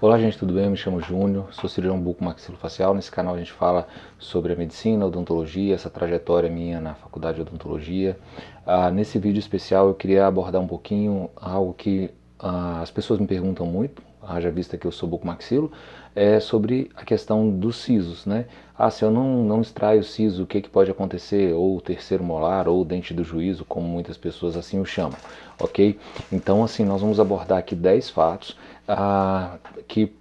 Olá gente, tudo bem? Eu me chamo Júnior, sou cirurgião bucomaxilofacial. Nesse canal a gente fala sobre a medicina, a odontologia, essa trajetória minha na faculdade de odontologia. Nesse vídeo especial eu queria abordar um pouquinho algo que as pessoas me perguntam muito, haja vista que eu sou bucomaxilo, sobre a questão dos sisos, né? Se eu não extraio o siso, o que pode acontecer? Ou o terceiro molar, ou o dente do juízo, como muitas pessoas assim o chamam, ok? Então assim, nós vamos abordar aqui 10 fatos que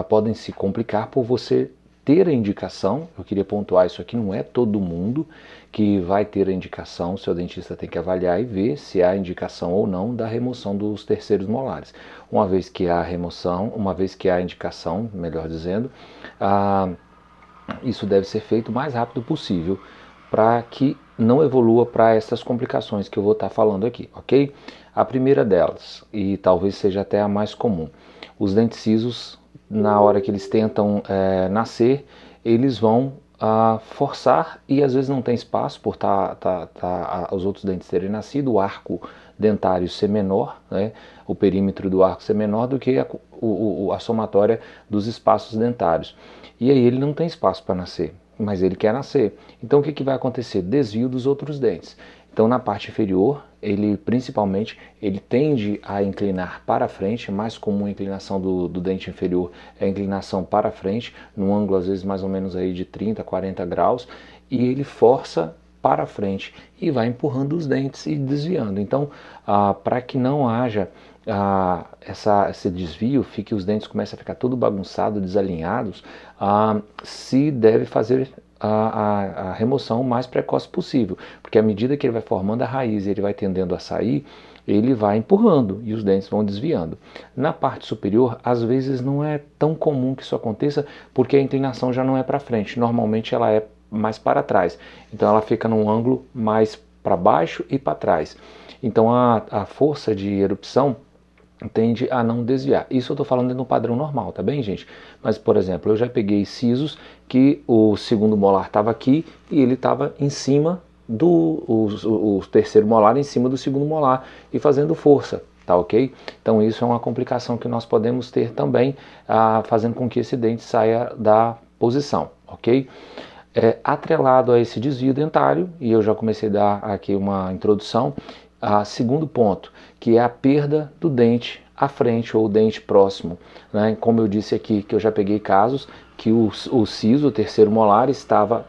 podem se complicar por você ter a indicação. Eu queria pontuar isso aqui, não é todo mundo que vai ter a indicação, o seu dentista tem que avaliar e ver se há indicação ou não da remoção dos terceiros molares. Uma vez que há a remoção, uma vez que há a indicação, melhor dizendo, isso deve ser feito o mais rápido possível para que não evolua para essas complicações que eu vou estar falando aqui, ok? A primeira delas, e talvez seja até a mais comum, os dentes cisos, na hora que eles tentam nascer, eles vão forçar e às vezes não tem espaço por os outros dentes terem nascido, o arco dentário ser menor, né, o perímetro do arco ser menor do que a somatória dos espaços dentários. E aí ele não tem espaço para nascer, mas ele quer nascer. Então o que vai acontecer? Desvio dos outros dentes. Então na parte inferior, ele tende a inclinar para frente. Mais comum a inclinação do dente inferior é a inclinação para frente, num ângulo às vezes mais ou menos aí de 30, 40 graus, e ele força para frente e vai empurrando os dentes e desviando. Então, para que não haja esse desvio, os dentes começam a ficar tudo bagunçado, desalinhados, se deve fazer a remoção o mais precoce possível, porque à medida que ele vai formando a raiz e ele vai tendendo a sair, ele vai empurrando e os dentes vão desviando. Na parte superior, às vezes não é tão comum que isso aconteça, porque a inclinação já não é para frente, normalmente ela é mais para trás, então ela fica num ângulo mais para baixo e para trás. Então a força de erupção tende a não desviar. Isso eu estou falando no padrão normal, tá bem, gente? Mas, por exemplo, eu já peguei sisos que o segundo molar estava aqui e ele estava em cima o terceiro molar em cima do segundo molar e fazendo força, tá ok? Então isso é uma complicação que nós podemos ter também, fazendo com que esse dente saia da posição, ok? Atrelado a esse desvio dentário, e eu já comecei a dar aqui uma introdução, segundo ponto, que é a perda do dente à frente ou o dente próximo, né? Como eu disse aqui, que eu já peguei casos que o siso, o terceiro molar, estava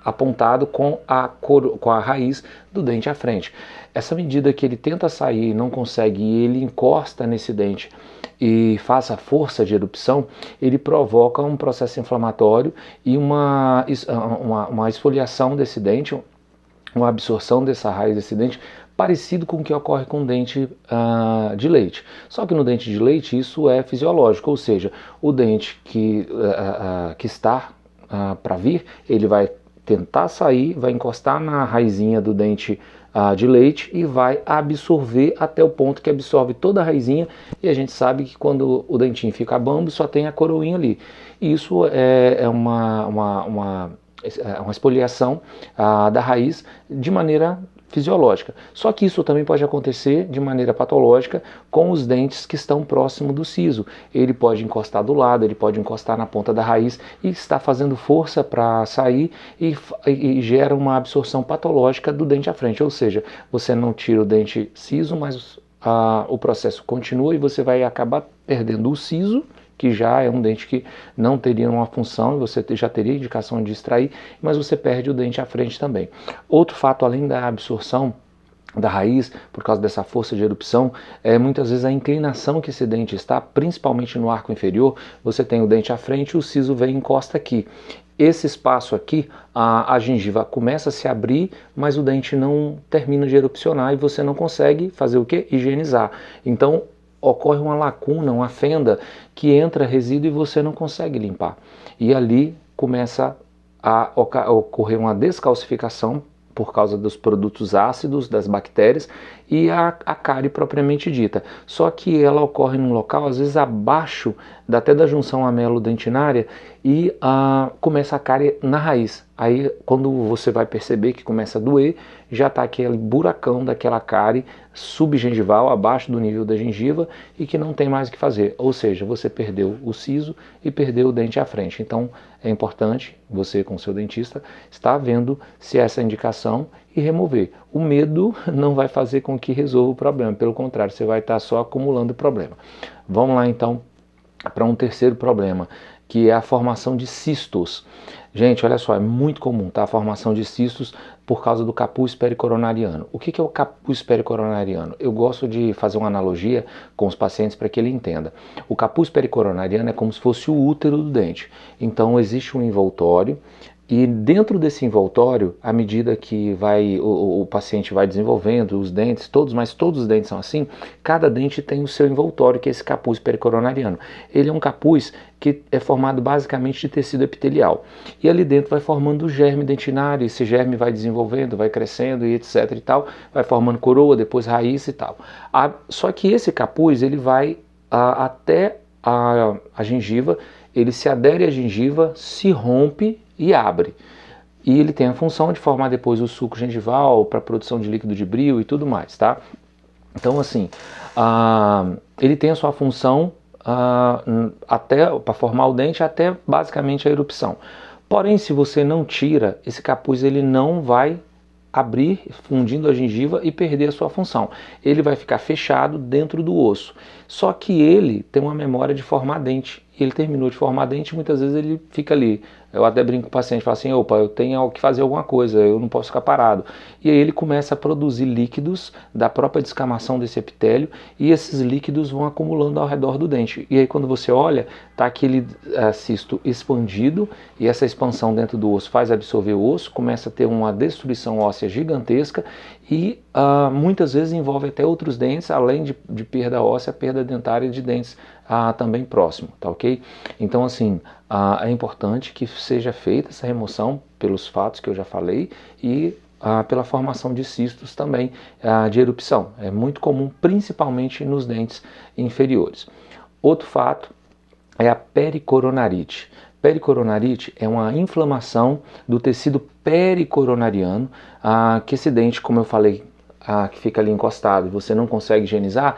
apontado com a raiz do dente à frente. Essa medida que ele tenta sair e não consegue, e ele encosta nesse dente e faz a força de erupção, ele provoca um processo inflamatório e uma esfoliação desse dente, uma absorção dessa raiz desse dente, parecido com o que ocorre com o dente de leite. Só que no dente de leite isso é fisiológico, ou seja, o dente que está para vir, ele vai tentar sair, vai encostar na raizinha do dente de leite e vai absorver até o ponto que absorve toda a raizinha, e a gente sabe que quando o dentinho fica bambo só tem a coroinha ali. Isso é uma esfoliação da raiz de maneira fisiológica. Só que isso também pode acontecer de maneira patológica com os dentes que estão próximo do siso. Ele pode encostar do lado, ele pode encostar na ponta da raiz e está fazendo força para sair e gera uma absorção patológica do dente à frente. Ou seja, você não tira o dente siso, mas o processo continua e você vai acabar perdendo o siso, que já é um dente que não teria uma função, e você já teria indicação de extrair, mas você perde o dente à frente também. Outro fato, além da absorção da raiz, por causa dessa força de erupção, muitas vezes a inclinação que esse dente está, principalmente no arco inferior, você tem o dente à frente e o siso vem e encosta aqui. Esse espaço aqui, a gengiva começa a se abrir, mas o dente não termina de erupcionar e você não consegue fazer o quê? Higienizar. Então, ocorre uma lacuna, uma fenda que entra resíduo e você não consegue limpar. E ali começa a ocorrer uma descalcificação por causa dos produtos ácidos, das bactérias, e a cárie propriamente dita. Só que ela ocorre num local, às vezes abaixo até da junção amelo-dentinária, e começa a cárie na raiz. Aí quando você vai perceber que começa a doer, já está aquele buracão daquela cárie subgengival, abaixo do nível da gengiva, e que não tem mais o que fazer. Ou seja, você perdeu o siso e perdeu o dente à frente. Então é importante você, com o seu dentista, estar vendo se essa indicação e remover. O medo não vai fazer com que resolva o problema, pelo contrário, você vai estar só acumulando problema. Vamos lá então para um terceiro problema, que é a formação de cistos. Gente, olha só, é muito comum, tá? A formação de cistos por causa do capuz pericoronariano. O que é o capuz pericoronariano? Eu gosto de fazer uma analogia com os pacientes para que ele entenda. O capuz pericoronariano é como se fosse o útero do dente. Então existe um envoltório, e dentro desse envoltório, à medida que o paciente vai desenvolvendo os dentes, mas todos os dentes são assim, cada dente tem o seu envoltório, que é esse capuz pericoronariano. Ele é um capuz que é formado basicamente de tecido epitelial. E ali dentro vai formando o germe dentinário, esse germe vai desenvolvendo, vai crescendo e etc e tal, vai formando coroa, depois raiz e tal. Só que esse capuz, ele vai até a gengiva, ele se adere à gengiva, se rompe e abre. E ele tem a função de formar depois o suco gengival para produção de líquido de brio e tudo mais, tá? Então assim, ele tem a sua função até para formar o dente até basicamente a erupção. Porém, se você não tira, esse capuz ele não vai abrir, fundindo a gengiva e perder a sua função. Ele vai ficar fechado dentro do osso. Só que ele tem uma memória de formar dente. Ele terminou de formar dente e muitas vezes ele fica ali. Eu até brinco com o paciente, falo assim, opa, eu tenho que fazer alguma coisa, eu não posso ficar parado. E aí ele começa a produzir líquidos da própria descamação desse epitélio, e esses líquidos vão acumulando ao redor do dente. E aí quando você olha, está aquele cisto expandido, e essa expansão dentro do osso faz absorver o osso, começa a ter uma destruição óssea gigantesca, e muitas vezes envolve até outros dentes, além de perda óssea, perda dentária de dentes também próximo, tá ok? Então assim, é importante que seja feita essa remoção pelos fatos que eu já falei e pela formação de cistos também de erupção. É muito comum, principalmente nos dentes inferiores. Outro fato é a pericoronarite. Pericoronarite é uma inflamação do tecido pericoronariano, que esse dente, como eu falei, que fica ali encostado e você não consegue higienizar,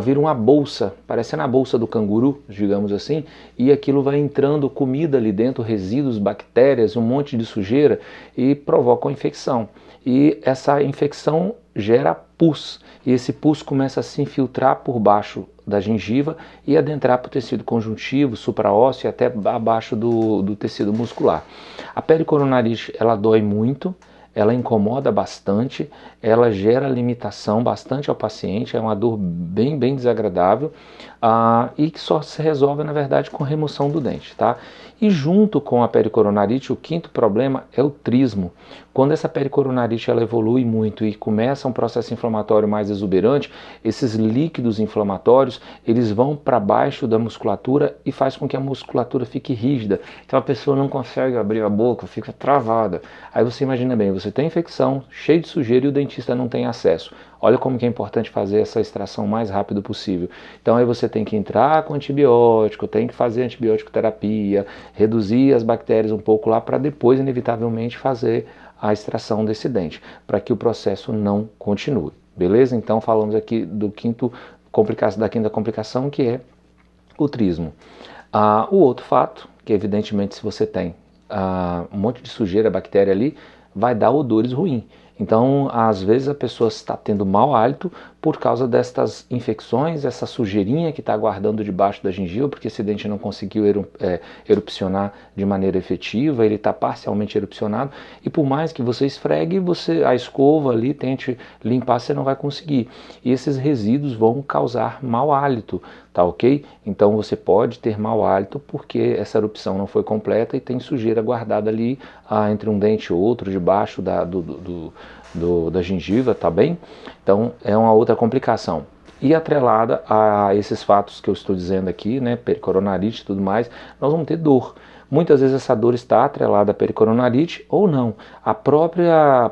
vira uma bolsa, parecendo a bolsa do canguru, digamos assim, e aquilo vai entrando comida ali dentro, resíduos, bactérias, um monte de sujeira, e provoca uma infecção. E essa infecção gera pus, e esse pus começa a se infiltrar por baixo da gengiva e adentrar para o tecido conjuntivo, supraósseo e até abaixo do tecido muscular. A pericoronarite, ela dói muito, ela incomoda bastante, ela gera limitação bastante ao paciente, é uma dor bem desagradável, e que só se resolve, na verdade, com remoção do dente, tá? E junto com a pericoronarite, o quinto problema é o trismo. Quando essa pericoronarite ela evolui muito e começa um processo inflamatório mais exuberante, esses líquidos inflamatórios, eles vão para baixo da musculatura e faz com que a musculatura fique rígida. Então a pessoa não consegue abrir a boca, fica travada. Aí você imagina bem, você tem infecção, cheio de sujeira e o dentista não tem acesso. Olha como que é importante fazer essa extração o mais rápido possível. Então aí você tem que entrar com antibiótico, tem que fazer antibiótico terapia, reduzir as bactérias um pouco lá para depois, inevitavelmente, fazer a extração desse dente, para que o processo não continue. Beleza? Então falamos aqui da quinta complicação, que é o trismo. O outro fato, que evidentemente se você tem um monte de sujeira, bactéria ali, vai dar odores ruins. Então, às vezes a pessoa está tendo mau hálito por causa destas infecções, essa sujeirinha que está guardando debaixo da gengiva, porque esse dente não conseguiu erupcionar de maneira efetiva, ele está parcialmente erupcionado, e por mais que você esfregue, a escova ali, tente limpar, você não vai conseguir. E esses resíduos vão causar mau hálito, tá ok? Então você pode ter mau hálito porque essa erupção não foi completa e tem sujeira guardada ali entre um dente e outro, debaixo da gengiva, tá bem? Então é uma outra complicação. E atrelada a esses fatos que eu estou dizendo aqui, né, pericoronarite e tudo mais, nós vamos ter dor. Muitas vezes essa dor está atrelada à pericoronarite ou não. A própria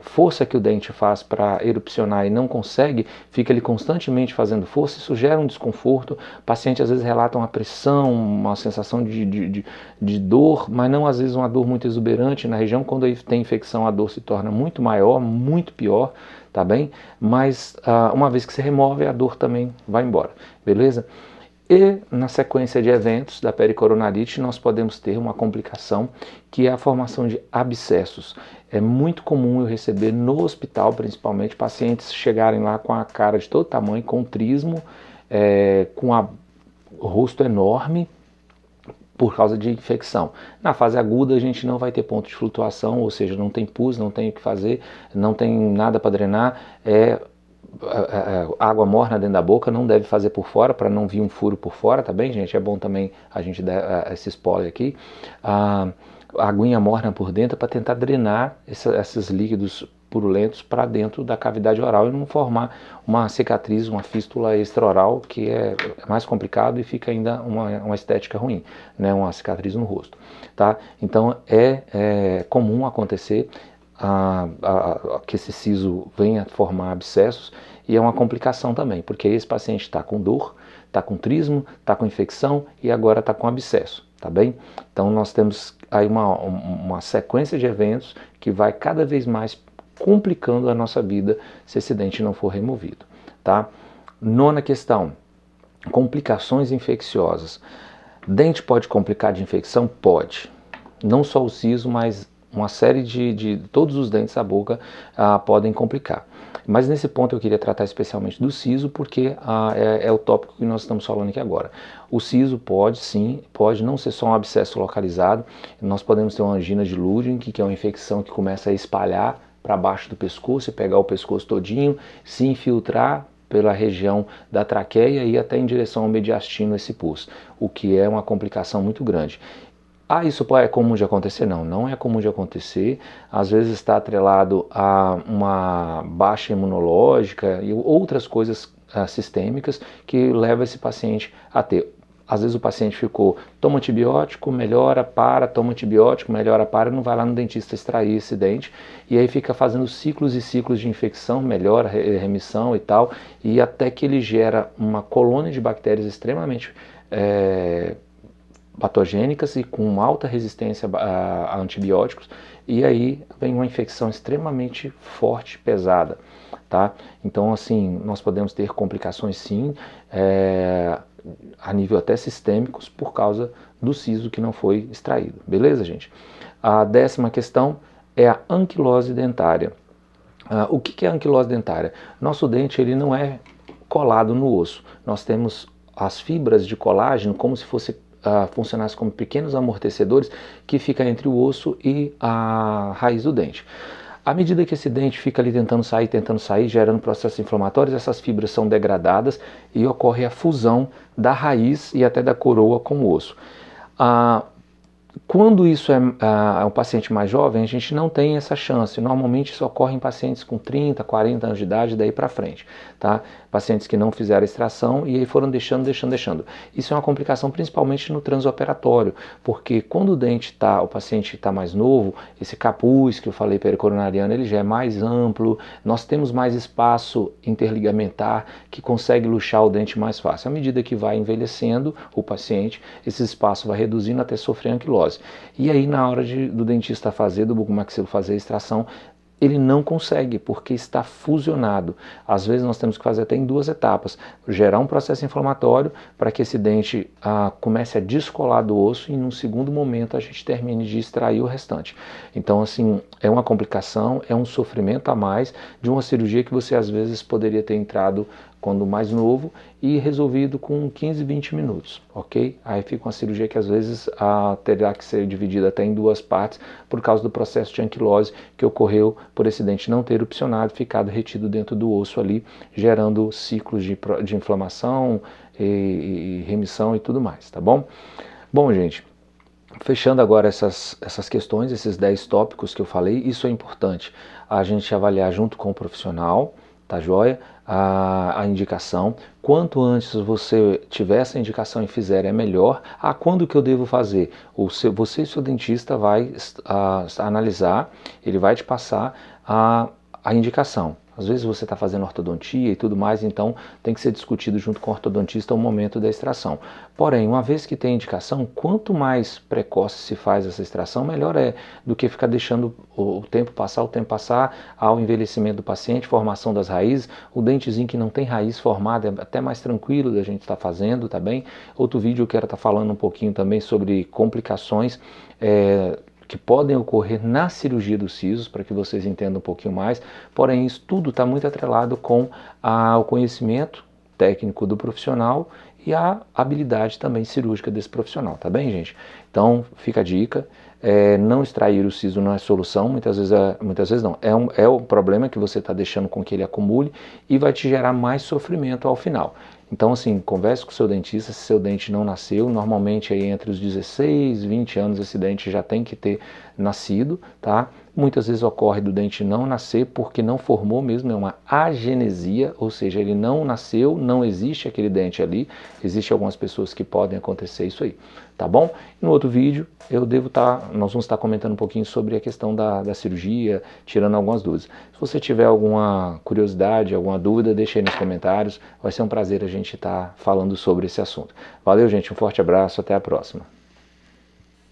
força que o dente faz para erupcionar e não consegue, fica ele constantemente fazendo força, isso gera um desconforto. O paciente às vezes relata uma pressão, uma sensação de dor, mas não às vezes uma dor muito exuberante na região. Quando aí tem infecção, a dor se torna muito maior, muito pior, tá bem? Mas uma vez que se remove, a dor também vai embora, beleza? E na sequência de eventos da pericoronarite, nós podemos ter uma complicação que é a formação de abscessos. É muito comum eu receber no hospital, principalmente, pacientes chegarem lá com a cara de todo tamanho, com trismo, com o rosto enorme, por causa de infecção. Na fase aguda a gente não vai ter ponto de flutuação, ou seja, não tem pus, não tem o que fazer, não tem nada para drenar, água morna dentro da boca, não deve fazer por fora, para não vir um furo por fora, tá bem, gente? É bom também a gente dar esse spoiler aqui. A aguinha morna por dentro para tentar drenar esses líquidos purulentos para dentro da cavidade oral e não formar uma cicatriz, uma fístula extraoral, que é mais complicado e fica ainda uma estética ruim, né? Uma cicatriz no rosto, tá? Então é comum acontecer que esse siso venha formar abscessos, e é uma complicação também, porque esse paciente está com dor, está com trismo, está com infecção e agora está com abscesso, tá bem? Então nós temos aí uma sequência de eventos que vai cada vez mais complicando a nossa vida se esse dente não for removido, tá? Nona questão, complicações infecciosas. Dente pode complicar de infecção? Pode. Não só o siso, mas uma série de todos os dentes da boca podem complicar. Mas nesse ponto eu queria tratar especialmente do siso, porque é o tópico que nós estamos falando aqui agora. O siso pode sim, pode não ser só um abscesso localizado, nós podemos ter uma angina de Luering, que é uma infecção que começa a espalhar para baixo do pescoço e pegar o pescoço todinho, se infiltrar pela região da traqueia e ir até em direção ao mediastino, esse pus, o que é uma complicação muito grande. Isso é comum de acontecer? Não, não é comum de acontecer. Às vezes está atrelado a uma baixa imunológica e outras coisas sistêmicas que levam esse paciente a ter. Às vezes o paciente ficou, toma antibiótico, melhora, para, toma antibiótico, melhora, para, não vai lá no dentista extrair esse dente, e aí fica fazendo ciclos e ciclos de infecção, melhora, remissão e tal, e até que ele gera uma colônia de bactérias extremamente patogênicas e com alta resistência a antibióticos, e aí vem uma infecção extremamente forte, pesada, tá? Então, assim, nós podemos ter complicações sim, a nível até sistêmicos, por causa do siso que não foi extraído, beleza, gente? A 10ª questão é a anquilose dentária. O que é a anquilose dentária? Nosso dente ele não é colado no osso, nós temos as fibras de colágeno como se funcionasse como pequenos amortecedores que fica entre o osso e a raiz do dente. À medida que esse dente fica ali tentando sair, gerando processos inflamatórios, essas fibras são degradadas e ocorre a fusão da raiz e até da coroa com o osso. Quando isso é um paciente mais jovem, a gente não tem essa chance. Normalmente isso ocorre em pacientes com 30, 40 anos de idade, daí para frente, tá? Pacientes que não fizeram extração e aí foram deixando. Isso é uma complicação principalmente no transoperatório, porque quando o paciente está mais novo, esse capuz que eu falei pericoronariano, ele já é mais amplo, nós temos mais espaço interligamentar que consegue luxar o dente mais fácil. À medida que vai envelhecendo o paciente, esse espaço vai reduzindo até sofrer anquilose. E aí na hora do dentista do bucomaxilo fazer a extração, ele não consegue, porque está fusionado. Às vezes nós temos que fazer até em 2 etapas, gerar um processo inflamatório para que esse dente comece a descolar do osso e num segundo momento a gente termine de extrair o restante. Então assim, é uma complicação, é um sofrimento a mais de uma cirurgia que você às vezes poderia ter entrado quando mais novo e resolvido com 15, 20 minutos, ok? Aí fica uma cirurgia que às vezes terá que ser dividida até em 2 partes por causa do processo de anquilose que ocorreu por esse dente não ter erupcionado, ficado retido dentro do osso ali, gerando ciclos de inflamação e remissão e tudo mais, tá bom? Bom, gente, fechando agora essas questões, esses 10 tópicos que eu falei, isso é importante a gente avaliar junto com o profissional, tá joia? A indicação. Quanto antes você tiver essa indicação e fizer, é melhor. Quando que eu devo fazer? Você e seu dentista vai analisar, ele vai te passar a indicação. Às vezes você está fazendo ortodontia e tudo mais, então tem que ser discutido junto com o ortodontista o momento da extração. Porém, uma vez que tem indicação, quanto mais precoce se faz essa extração, melhor é do que ficar deixando o tempo passar ao envelhecimento do paciente, formação das raízes. O dentezinho que não tem raiz formada é até mais tranquilo da gente estar fazendo, tá bem? Outro vídeo eu quero estar falando um pouquinho também sobre complicações que podem ocorrer na cirurgia dos sisos, para que vocês entendam um pouquinho mais. Porém, isso tudo está muito atrelado com o conhecimento técnico do profissional e a habilidade também cirúrgica desse profissional, tá bem, gente? Então, fica a dica. Não extrair o siso não é solução, muitas vezes não. É o problema que você está deixando com que ele acumule e vai te gerar mais sofrimento ao final. Então, assim, converse com o seu dentista se seu dente não nasceu. Normalmente, aí entre os 16 e 20 anos, esse dente já tem que ter nascido, tá? Muitas vezes ocorre do dente não nascer porque não formou mesmo, é uma agenesia, ou seja, ele não nasceu, não existe aquele dente ali. Existem algumas pessoas que podem acontecer isso aí, tá bom? No outro vídeo, nós vamos estar comentando um pouquinho sobre a questão da cirurgia, tirando algumas dúvidas. Se você tiver alguma curiosidade, alguma dúvida, deixe aí nos comentários. Vai ser um prazer a gente estar falando sobre esse assunto. Valeu, gente, um forte abraço, até a próxima.